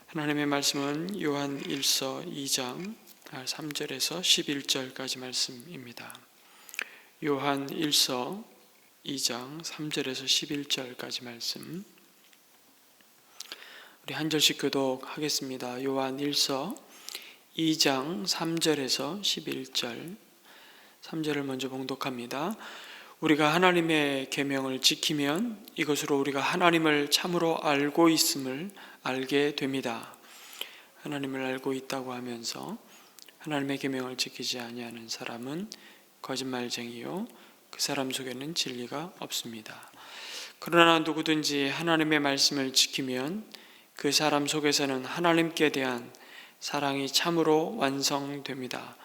하나님의 말씀은 요한 1서 2장 3절에서 11절까지 말씀입니다. 요한 1서 2장 3절에서 11절까지 말씀, 우리 한 절씩 교독하겠습니다. 요한 1서 2장 3절에서 11절, 3절을 먼저 봉독합니다. 우리가 하나님의 계명을 지키면 이것으로 우리가 하나님을 참으로 알고 있음을 알게 됩니다. 하나님을 알고 있다고 하면서 하나님의 계명을 지키지 아니하는 사람은 거짓말쟁이요 그 사람 속에는 진리가 없습니다. 그러나 누구든지 하나님의 말씀을 지키면 그 사람 속에서는 하나님께 대한 사랑이 참으로 완성됩니다.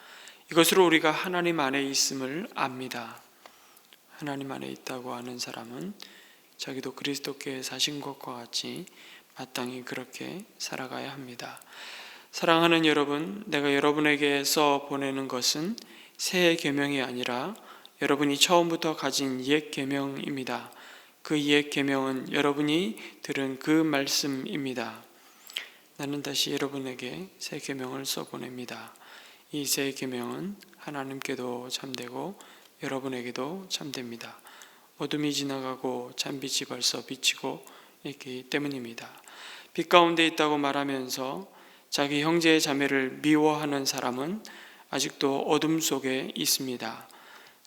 이것으로 우리가 하나님 안에 있음을 압니다. 하나님 안에 있다고 하는 사람은 자기도 그리스도께 사신 것과 같이 마땅히 그렇게 살아가야 합니다. 사랑하는 여러분, 내가 여러분에게서 보내는 것은 새 계명이 아니라 여러분이 처음부터 가진 옛 계명입니다. 그 옛 계명은 여러분이 들은 그 말씀입니다. 나는 다시 여러분에게 새 계명을 써보냅니다. 이 새 계명은 하나님께도 참되고 여러분에게도 참됩니다. 어둠이 지나가고 참빛이 벌써 비치고 있기 때문입니다. 빛 가운데 있다고 말하면서 자기 형제 자매를 미워하는 사람은 아직도 어둠 속에 있습니다.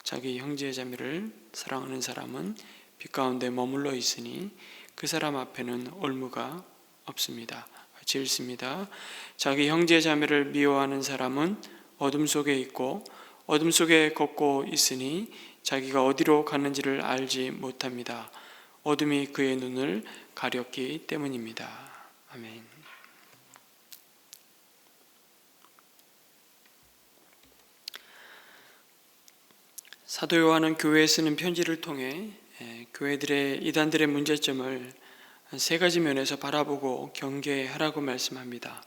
자기 형제 자매를 사랑하는 사람은 빛 가운데 머물러 있으니 그 사람 앞에는 올무가 없습니다. 같이 읽습니다. 자기 형제 자매를 미워하는 사람은 어둠 속에 있고 어둠 속에 걷고 있으니 자기가 어디로 가는지를 알지 못합니다. 어둠이 그의 눈을 가렸기 때문입니다. 아멘. 사도 요한은 교회에 쓰는 편지를 통해 교회들의 이단들의 문제점을 세 가지 면에서 바라보고 경계하라고 말씀합니다.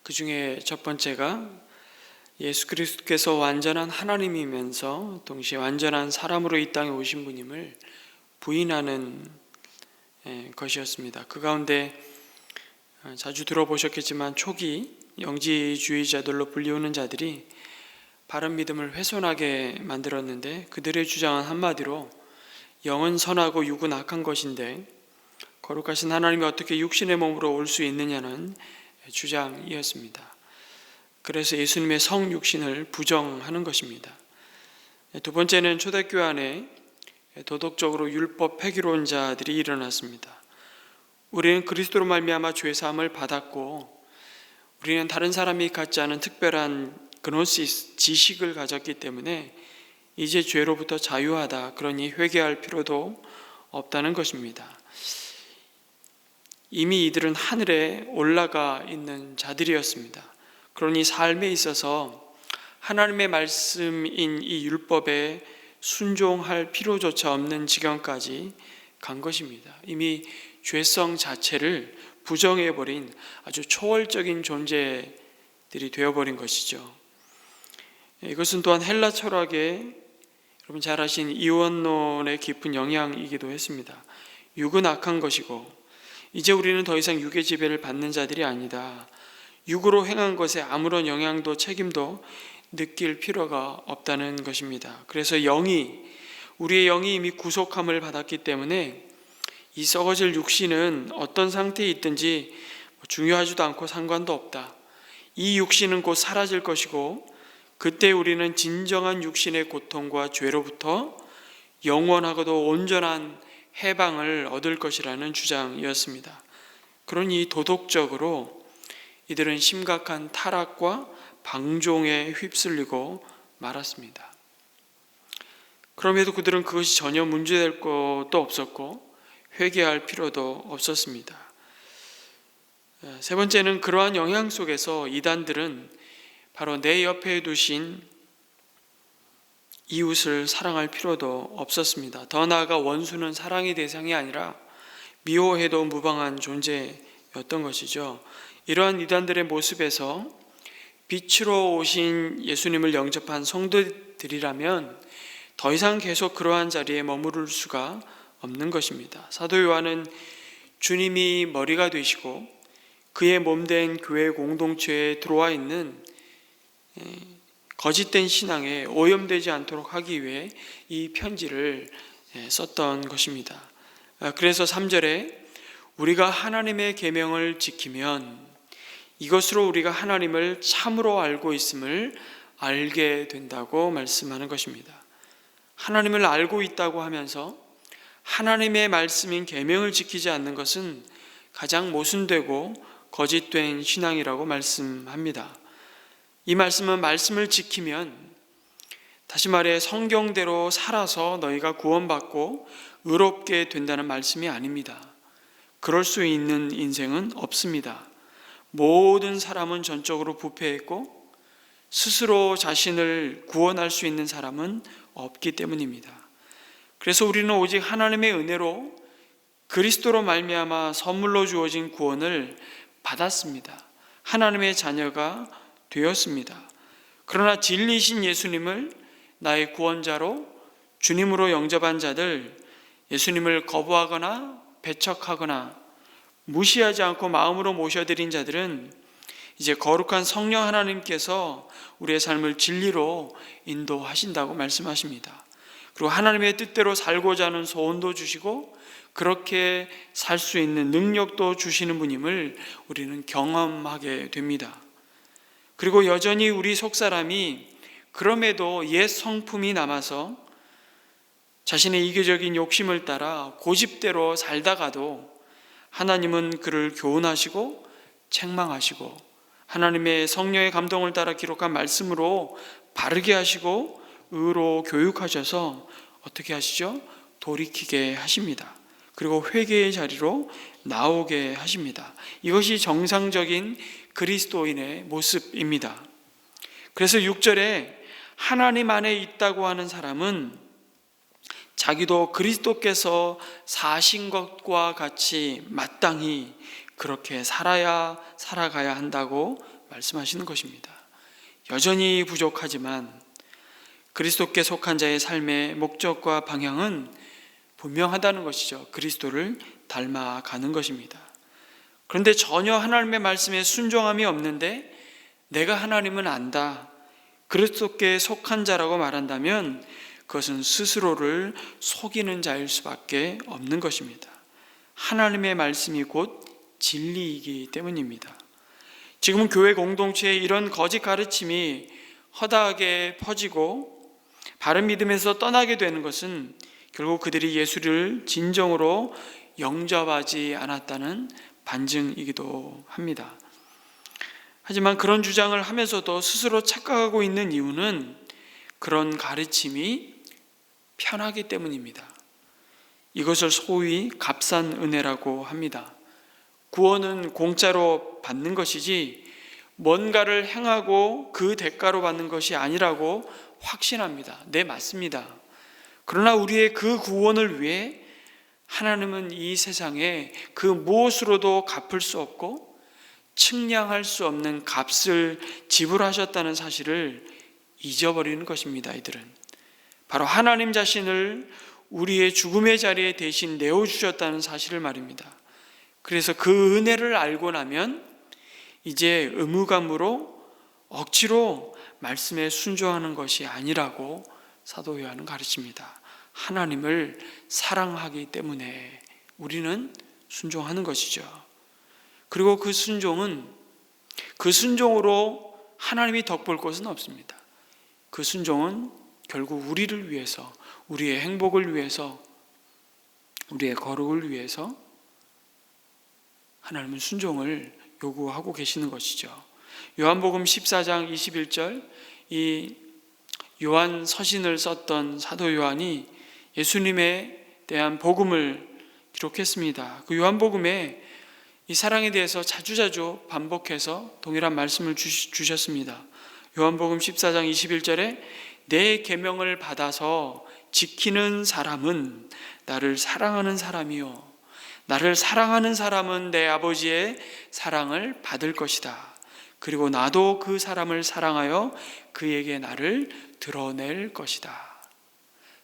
그 중에 첫 번째가 예수 그리스도께서 완전한 하나님이면서 동시에 완전한 사람으로 이 땅에 오신 분임을 부인하는 것이었습니다. 그 가운데 자주 들어보셨겠지만 초기 영지주의자들로 불리우는 자들이 바른 믿음을 훼손하게 만들었는데, 그들의 주장은 한마디로 영은 선하고 육은 악한 것인데 거룩하신 하나님이 어떻게 육신의 몸으로 올 수 있느냐는 주장이었습니다. 그래서 예수님의 성육신을 부정하는 것입니다. 두 번째는 초대교회 안에 도덕적으로 율법 폐기론자들이 일어났습니다. 우리는 그리스도로 말미암아 죄 사함을 받았고 우리는 다른 사람이 갖지 않은 특별한 그노시스 지식을 가졌기 때문에 이제 죄로부터 자유하다, 그러니 회개할 필요도 없다는 것입니다. 이미 이들은 하늘에 올라가 있는 자들이었습니다. 그러니 삶에 있어서 하나님의 말씀인 이 율법에 순종할 필요조차 없는 지경까지 간 것입니다. 이미 죄성 자체를 부정해버린 아주 초월적인 존재들이 되어버린 것이죠. 이것은 또한 헬라 철학의 여러분 잘 아시는 이원론의 깊은 영향이기도 했습니다. 육은 악한 것이고 이제 우리는 더 이상 육의 지배를 받는 자들이 아니다. 육으로 행한 것에 아무런 영향도 책임도 느낄 필요가 없다는 것입니다. 그래서 우리의 영이 이미 구속함을 받았기 때문에 이 썩어질 육신은 어떤 상태에 있든지 중요하지도 않고 상관도 없다. 이 육신은 곧 사라질 것이고 그때 우리는 진정한 육신의 고통과 죄로부터 영원하고도 온전한 해방을 얻을 것이라는 주장이었습니다. 그러니 도덕적으로 이들은 심각한 타락과 방종에 휩쓸리고 말았습니다. 그럼에도 그들은 그것이 전혀 문제될 것도 없었고 회개할 필요도 없었습니다. 세 번째는 그러한 영향 속에서 이단들은 바로 내 옆에 두신 이웃을 사랑할 필요도 없었습니다. 더 나아가 원수는 사랑의 대상이 아니라 미워해도 무방한 존재였던 것이죠. 이러한 이단들의 모습에서 빛으로 오신 예수님을 영접한 성도들이라면 더 이상 계속 그러한 자리에 머무를 수가 없는 것입니다. 사도 요한은 주님이 머리가 되시고 그의 몸된 교회 공동체에 들어와 있는 거짓된 신앙에 오염되지 않도록 하기 위해 이 편지를 썼던 것입니다. 그래서 3절에 우리가 하나님의 계명을 지키면 이것으로 우리가 하나님을 참으로 알고 있음을 알게 된다고 말씀하는 것입니다. 하나님을 알고 있다고 하면서 하나님의 말씀인 계명을 지키지 않는 것은 가장 모순되고 거짓된 신앙이라고 말씀합니다. 이 말씀은 말씀을 지키면, 다시 말해 성경대로 살아서 너희가 구원받고 의롭게 된다는 말씀이 아닙니다. 그럴 수 있는 인생은 없습니다. 모든 사람은 전적으로 부패했고 스스로 자신을 구원할 수 있는 사람은 없기 때문입니다. 그래서 우리는 오직 하나님의 은혜로 그리스도로 말미암아 선물로 주어진 구원을 받았습니다. 하나님의 자녀가 되었습니다. 그러나 진리이신 예수님을 나의 구원자로 주님으로 영접한 자들, 예수님을 거부하거나 배척하거나 무시하지 않고 마음으로 모셔드린 자들은 이제 거룩한 성령 하나님께서 우리의 삶을 진리로 인도하신다고 말씀하십니다. 그리고 하나님의 뜻대로 살고자 하는 소원도 주시고 그렇게 살 수 있는 능력도 주시는 분임을 우리는 경험하게 됩니다. 그리고 여전히 우리 속사람이 그럼에도 옛 성품이 남아서 자신의 이기적인 욕심을 따라 고집대로 살다가도 하나님은 그를 교훈하시고 책망하시고 하나님의 성령의 감동을 따라 기록한 말씀으로 바르게 하시고 의로 교육하셔서 어떻게 하시죠? 돌이키게 하십니다. 그리고 회개의 자리로 나오게 하십니다. 이것이 정상적인 그리스도인의 모습입니다. 그래서 6절에 하나님 안에 있다고 하는 사람은 자기도 그리스도께서 사신 것과 같이 마땅히 그렇게 살아가야 한다고 말씀하시는 것입니다. 여전히 부족하지만 그리스도께 속한 자의 삶의 목적과 방향은 분명하다는 것이죠. 그리스도를 닮아가는 것입니다. 그런데 전혀 하나님의 말씀에 순종함이 없는데 내가 하나님은 안다, 그리스도께 속한 자라고 말한다면 그것은 스스로를 속이는 자일 수밖에 없는 것입니다. 하나님의 말씀이 곧 진리이기 때문입니다. 지금은 교회 공동체에 이런 거짓 가르침이 허다하게 퍼지고 바른 믿음에서 떠나게 되는 것은 결국 그들이 예수를 진정으로 영접하지 않았다는 반증이기도 합니다. 하지만 그런 주장을 하면서도 스스로 착각하고 있는 이유는 그런 가르침이 편하기 때문입니다. 이것을 소위 값싼 은혜라고 합니다. 구원은 공짜로 받는 것이지 뭔가를 행하고 그 대가로 받는 것이 아니라고 확신합니다. 네, 맞습니다. 그러나 우리의 그 구원을 위해 하나님은 이 세상에 그 무엇으로도 갚을 수 없고 측량할 수 없는 값을 지불하셨다는 사실을 잊어버리는 것입니다. 이들은 바로 하나님 자신을 우리의 죽음의 자리에 대신 내어주셨다는 사실을 말입니다. 그래서 그 은혜를 알고 나면 이제 의무감으로 억지로 말씀에 순종하는 것이 아니라고 사도 요한은 가르칩니다. 하나님을 사랑하기 때문에 우리는 순종하는 것이죠. 그리고 그 순종으로 하나님이 덕볼 것은 없습니다. 그 순종은 결국 우리를 위해서, 우리의 행복을 위해서, 우리의 거룩을 위해서 하나님은 순종을 요구하고 계시는 것이죠. 요한복음 14장 21절, 이 요한 서신을 썼던 사도 요한이 예수님에 대한 복음을 기록했습니다. 그 요한복음에 이 사랑에 대해서 자주자주 반복해서 동일한 말씀을 주셨습니다. 요한복음 14장 21절에 내 계명을 받아서 지키는 사람은 나를 사랑하는 사람이요, 나를 사랑하는 사람은 내 아버지의 사랑을 받을 것이다. 그리고 나도 그 사람을 사랑하여 그에게 나를 드러낼 것이다.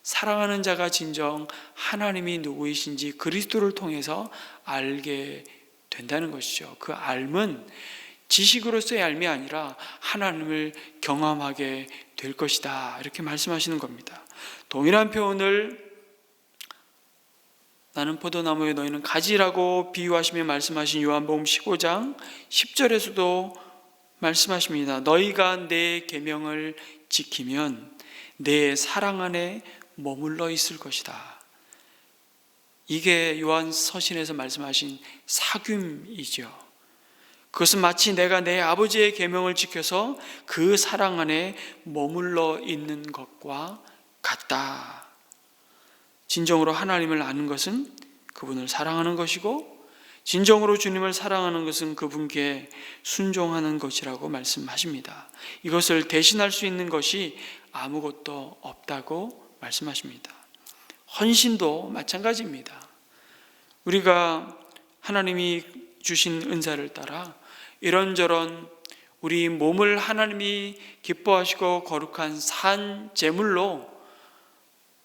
사랑하는 자가 진정 하나님이 누구이신지 그리스도를 통해서 알게 된다는 것이죠. 그 알은 지식으로서의 알미 아니라 하나님을 경험하게 될 것이다, 이렇게 말씀하시는 겁니다. 동일한 표현을 나는 포도나무에 너희는 가지라고 비유하시며 말씀하신 요한복음 15장 10절에서도 말씀하십니다. 너희가 내 계명을 지키면 내 사랑 안에 머물러 있을 것이다. 이게 요한 서신에서 말씀하신 사귐이죠. 그것은 마치 내가 내 아버지의 계명을 지켜서 그 사랑 안에 머물러 있는 것과 같다. 진정으로 하나님을 아는 것은 그분을 사랑하는 것이고, 진정으로 주님을 사랑하는 것은 그분께 순종하는 것이라고 말씀하십니다. 이것을 대신할 수 있는 것이 아무것도 없다고 말씀하십니다. 헌신도 마찬가지입니다. 우리가 하나님이 주신 은사를 따라 이런저런 우리 몸을 하나님이 기뻐하시고 거룩한 산 제물로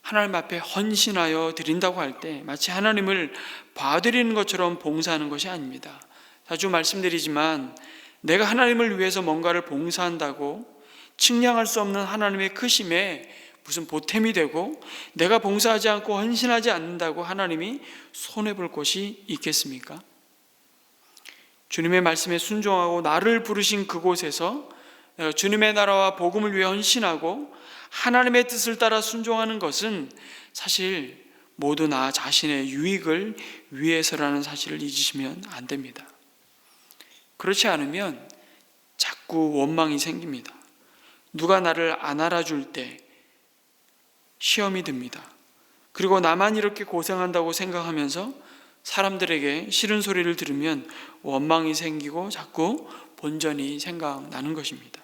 하나님 앞에 헌신하여 드린다고 할 때 마치 하나님을 봐드리는 것처럼 봉사하는 것이 아닙니다. 자주 말씀드리지만 내가 하나님을 위해서 뭔가를 봉사한다고 측량할 수 없는 하나님의 크심에 무슨 보탬이 되고, 내가 봉사하지 않고 헌신하지 않는다고 하나님이 손해볼 것이 있겠습니까? 주님의 말씀에 순종하고 나를 부르신 그곳에서 내가 주님의 나라와 복음을 위해 헌신하고 하나님의 뜻을 따라 순종하는 것은 사실 모두 나 자신의 유익을 위해서라는 사실을 잊으시면 안 됩니다. 그렇지 않으면 자꾸 원망이 생깁니다. 누가 나를 안 알아줄 때 시험이 듭니다. 그리고 나만 이렇게 고생한다고 생각하면서 사람들에게 싫은 소리를 들으면 원망이 생기고 자꾸 본전이 생각나는 것입니다.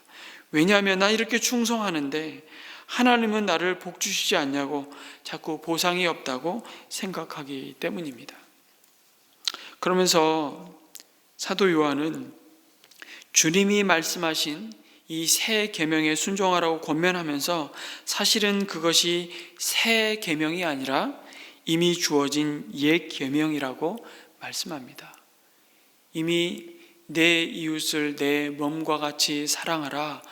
왜냐하면 나 이렇게 충성하는데 하나님은 나를 복 주시지 않냐고 자꾸 보상이 없다고 생각하기 때문입니다. 그러면서 사도 요한은 주님이 말씀하신 이 새 계명에 순종하라고 권면하면서 사실은 그것이 새 계명이 아니라 이미 주어진 옛 계명이라고 말씀합니다. 이미 내 이웃을 내 몸과 같이 사랑하라,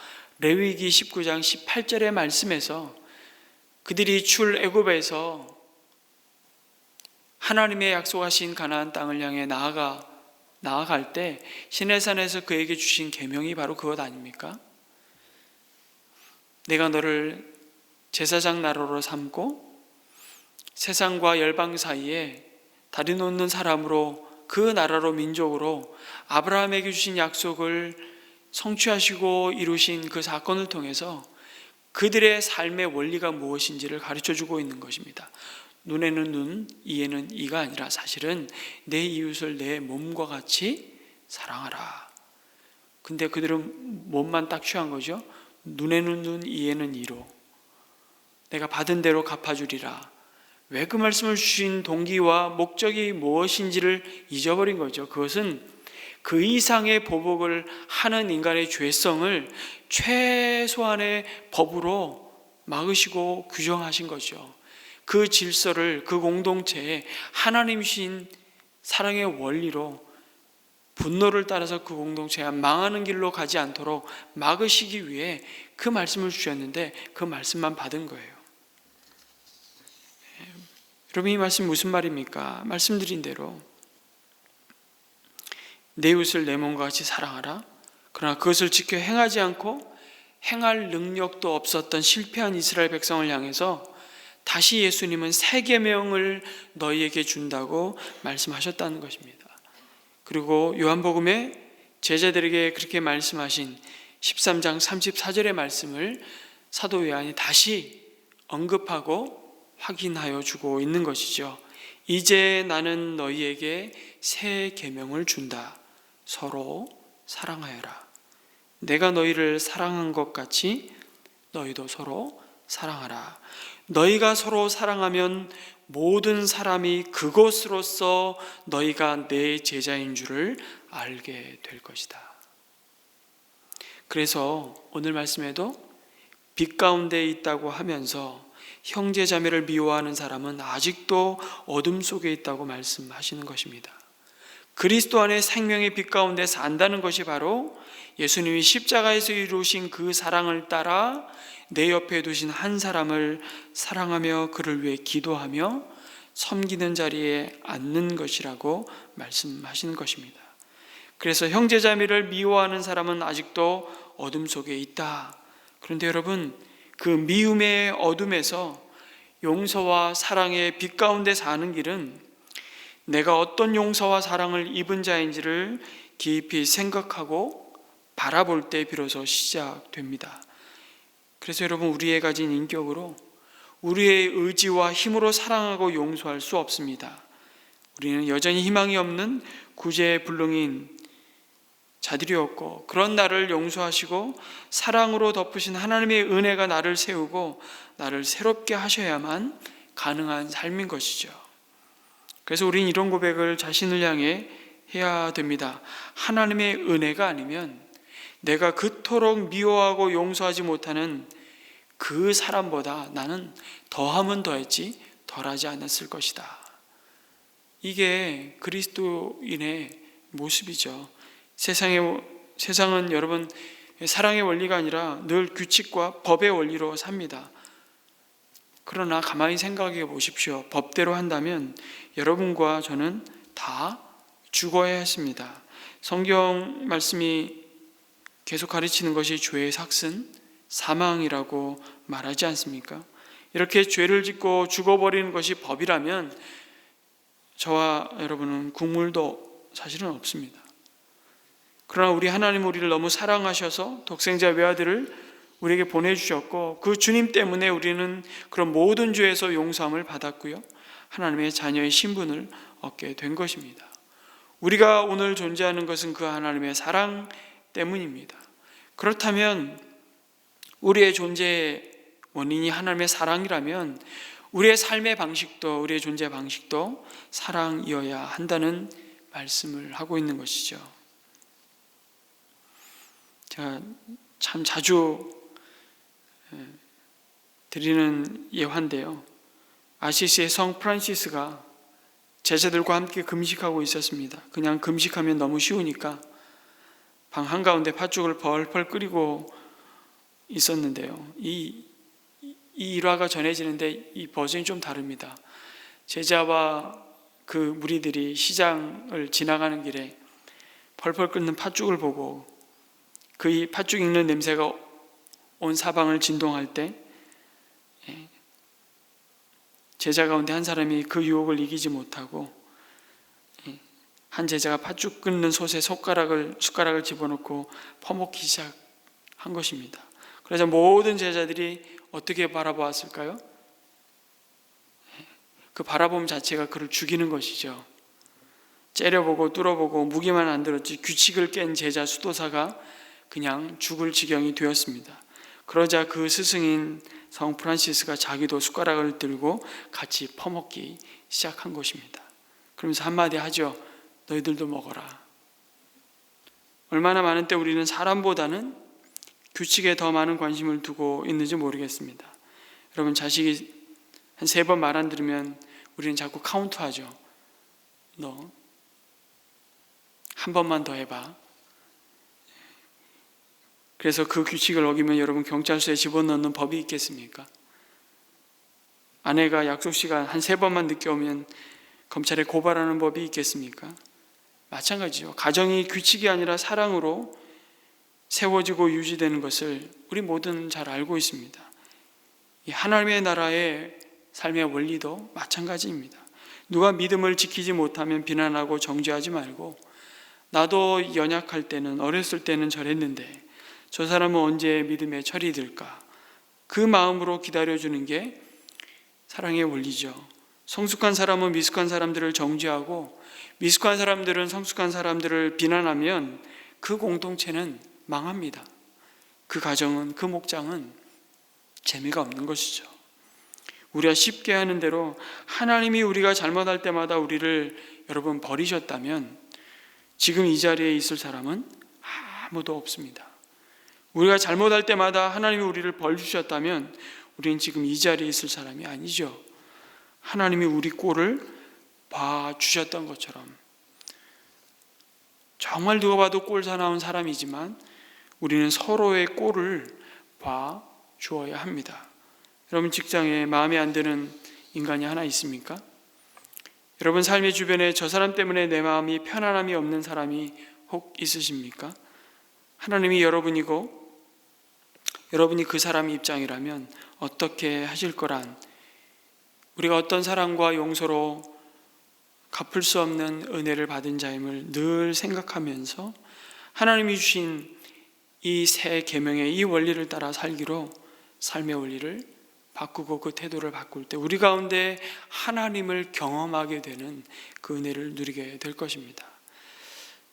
레위기 19장 18절의 말씀에서 그들이 출애굽에서 하나님의 약속하신 가나안 땅을 향해 나아갈 때 시내산에서 그에게 주신 계명이 바로 그것 아닙니까? 내가 너를 제사장 나라로 삼고 세상과 열방 사이에 다리 놓는 사람으로, 그 나라로, 민족으로 아브라함에게 주신 약속을 성취하시고 이루신 그 사건을 통해서 그들의 삶의 원리가 무엇인지를 가르쳐주고 있는 것입니다. 눈에는 눈, 이에는 이가 아니라 사실은 내 이웃을 내 몸과 같이 사랑하라. 근데 그들은 몸만 딱 취한 거죠. 눈에는 눈, 이에는 이로 내가 받은 대로 갚아주리라. 왜 그 말씀을 주신 동기와 목적이 무엇인지를 잊어버린 거죠. 그것은 그 이상의 보복을 하는 인간의 죄성을 최소한의 법으로 막으시고 규정하신 거죠. 그 질서를 그 공동체에 하나님이신 사랑의 원리로 분노를 따라서 그 공동체가 망하는 길로 가지 않도록 막으시기 위해 그 말씀을 주셨는데 그 말씀만 받은 거예요. 여러분, 이 말씀 무슨 말입니까? 말씀드린 대로 내 이웃을 내 몸과 같이 사랑하라. 그러나 그것을 지켜 행하지 않고 행할 능력도 없었던 실패한 이스라엘 백성을 향해서 다시 예수님은 새 계명을 너희에게 준다고 말씀하셨다는 것입니다. 그리고 요한복음에 제자들에게 그렇게 말씀하신 13장 34절의 말씀을 사도 요한이 다시 언급하고 확인하여 주고 있는 것이죠. 이제 나는 너희에게 새 계명을 준다. 서로 사랑하여라. 내가 너희를 사랑한 것 같이 너희도 서로 사랑하라. 너희가 서로 사랑하면 모든 사람이 그것으로써 너희가 내 제자인 줄을 알게 될 것이다. 그래서 오늘 말씀에도 빛 가운데 있다고 하면서 형제 자매를 미워하는 사람은 아직도 어둠 속에 있다고 말씀하시는 것입니다. 그리스도 안에 생명의 빛 가운데 산다는 것이 바로 예수님이 십자가에서 이루신 그 사랑을 따라 내 옆에 두신 한 사람을 사랑하며 그를 위해 기도하며 섬기는 자리에 앉는 것이라고 말씀하시는 것입니다. 그래서 형제자매를 미워하는 사람은 아직도 어둠 속에 있다. 그런데 여러분, 그 미움의 어둠에서 용서와 사랑의 빛 가운데 사는 길은 내가 어떤 용서와 사랑을 입은 자인지를 깊이 생각하고 바라볼 때 비로소 시작됩니다. 그래서 여러분, 우리의 가진 인격으로 우리의 의지와 힘으로 사랑하고 용서할 수 없습니다. 우리는 여전히 희망이 없는 구제불능인 자들이었고, 그런 나를 용서하시고 사랑으로 덮으신 하나님의 은혜가 나를 세우고 나를 새롭게 하셔야만 가능한 삶인 것이죠. 그래서 우리는 이런 고백을 자신을 향해 해야 됩니다. 하나님의 은혜가 아니면 내가 그토록 미워하고 용서하지 못하는 그 사람보다 나는 더하면 더했지 덜하지 않았을 것이다. 이게 그리스도인의 모습이죠. 세상은 여러분 사랑의 원리가 아니라 늘 규칙과 법의 원리로 삽니다. 그러나 가만히 생각해 보십시오. 법대로 한다면 여러분과 저는 다 죽어야 했습니다. 성경 말씀이 계속 가르치는 것이 죄의 삭슨, 사망이라고 말하지 않습니까? 이렇게 죄를 짓고 죽어버리는 것이 법이라면 저와 여러분은 국물도 사실은 없습니다. 그러나 우리 하나님 우리를 너무 사랑하셔서 독생자 외아들을 우리에게 보내주셨고, 그 주님 때문에 우리는 그런 모든 죄에서 용서함을 받았고요, 하나님의 자녀의 신분을 얻게 된 것입니다. 우리가 오늘 존재하는 것은 그 하나님의 사랑 때문입니다. 그렇다면 우리의 존재의 원인이 하나님의 사랑이라면 우리의 삶의 방식도, 우리의 존재 방식도 사랑이어야 한다는 말씀을 하고 있는 것이죠. 제가 참 자주 드리는 예화인데요, 아시시의 성 프란시스가 제자들과 함께 금식하고 있었습니다. 그냥 금식하면 너무 쉬우니까 방 한가운데 팥죽을 펄펄 끓이고 있었는데요, 이 일화가 전해지는데 이 버전이 좀 다릅니다. 제자와 그 무리들이 시장을 지나가는 길에 펄펄 끓는 팥죽을 보고 그 팥죽 익는 냄새가 온 사방을 진동할 때 제자 가운데 한 사람이 그 유혹을 이기지 못하고 한 제자가 팥죽 끓는 솥에 숟가락을 집어넣고 퍼먹기 시작한 것입니다. 그래서 모든 제자들이 어떻게 바라보았을까요? 그 바라봄 자체가 그를 죽이는 것이죠. 째려보고 뚫어보고 무기만 안 들었지 규칙을 깬 제자 수도사가 그냥 죽을 지경이 되었습니다. 그러자 그 스승인 성 프란시스가 자기도 숟가락을 들고 같이 퍼먹기 시작한 것입니다. 그러면서 한마디 하죠. 너희들도 먹어라. 얼마나 많은 때 우리는 사람보다는 규칙에 더 많은 관심을 두고 있는지 모르겠습니다. 여러분, 자식이 한 3번 말 안 들으면 우리는 자꾸 카운트하죠. 너 한 번만 더 해봐. 그래서 그 규칙을 어기면 여러분 경찰서에 집어넣는 법이 있겠습니까? 아내가 약속 시간 한 3번만 늦게 오면 검찰에 고발하는 법이 있겠습니까? 마찬가지죠. 가정이 규칙이 아니라 사랑으로 세워지고 유지되는 것을 우리 모두는 잘 알고 있습니다. 이 하나님의 나라의 삶의 원리도 마찬가지입니다. 누가 믿음을 지키지 못하면 비난하고 정죄하지 말고, 나도 연약할 때는, 어렸을 때는 저랬는데 저 사람은 언제 믿음의 철이 들까? 그 마음으로 기다려주는 게 사랑의 원리죠. 성숙한 사람은 미숙한 사람들을 정죄하고 미숙한 사람들은 성숙한 사람들을 비난하면 그 공동체는 망합니다. 그 가정은, 그 목장은 재미가 없는 것이죠. 우리가 쉽게 하는 대로 하나님이 우리가 잘못할 때마다 우리를 여러분 버리셨다면 지금 이 자리에 있을 사람은 아무도 없습니다. 우리가 잘못할 때마다 하나님이 우리를 벌 주셨다면 우리는 지금 이 자리에 있을 사람이 아니죠. 하나님이 우리 꼴을 봐주셨던 것처럼 정말 누가 봐도 꼴 사나운 사람이지만 우리는 서로의 꼴을 봐 주어야 합니다. 여러분, 직장에 마음에 안 드는 인간이 하나 있습니까? 여러분 삶의 주변에 저 사람 때문에 내 마음이 편안함이 없는 사람이 혹 있으십니까? 하나님이 여러분이고 여러분이 그 사람의 입장이라면 어떻게 하실 거란, 우리가 어떤 사랑과 용서로 갚을 수 없는 은혜를 받은 자임을 늘 생각하면서 하나님이 주신 이 새 계명의 이 원리를 따라 살기로 삶의 원리를 바꾸고 그 태도를 바꿀 때 우리 가운데 하나님을 경험하게 되는 그 은혜를 누리게 될 것입니다.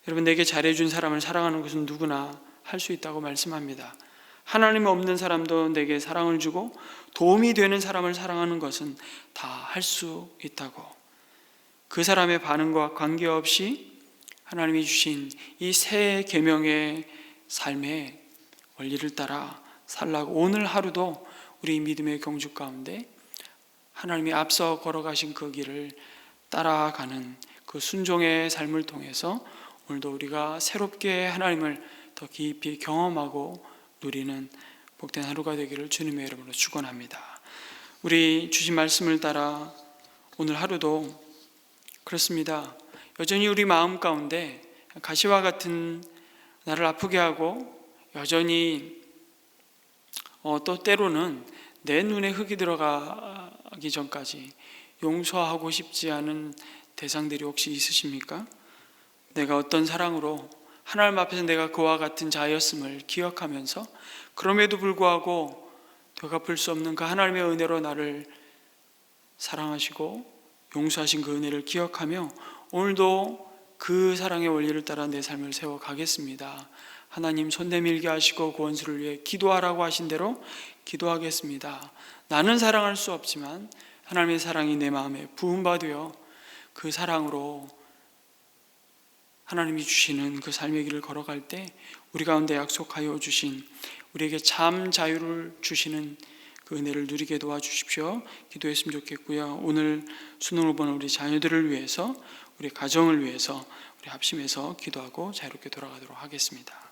여러분, 내게 잘해준 사람을 사랑하는 것은 누구나 할 수 있다고 말씀합니다. 하나님 없는 사람도 내게 사랑을 주고 도움이 되는 사람을 사랑하는 것은 다 할 수 있다고, 그 사람의 반응과 관계없이 하나님이 주신 이 새 계명의 삶의 원리를 따라 살라고 오늘 하루도 우리 믿음의 경주 가운데 하나님이 앞서 걸어가신 그 길을 따라가는 그 순종의 삶을 통해서 오늘도 우리가 새롭게 하나님을 더 깊이 경험하고 누리는 복된 하루가 되기를 주님의 이름으로 축원합니다. 우리 주신 말씀을 따라 오늘 하루도 그렇습니다. 여전히 우리 마음 가운데 가시와 같은 나를 아프게 하고 여전히 또 때로는 내 눈에 흙이 들어가기 전까지 용서하고 싶지 않은 대상들이 혹시 있으십니까? 내가 어떤 사랑으로 하나님 앞에서 내가 그와 같은 자였음을 기억하면서 그럼에도 불구하고 되갚을 수 없는 그 하나님의 은혜로 나를 사랑하시고 용서하신 그 은혜를 기억하며 오늘도 그 사랑의 원리를 따라 내 삶을 세워가겠습니다. 하나님 손 내밀게 하시고 그 원수를 위해 기도하라고 하신 대로 기도하겠습니다. 나는 사랑할 수 없지만 하나님의 사랑이 내 마음에 부음받으여 그 사랑으로 하나님이 주시는 그 삶의 길을 걸어갈 때 우리 가운데 약속하여 주신 우리에게 참 자유를 주시는 그 은혜를 누리게 도와주십시오. 기도했으면 좋겠고요. 오늘 수능을 보는 우리 자녀들을 위해서, 우리 가정을 위해서 우리 합심해서 기도하고 자유롭게 돌아가도록 하겠습니다.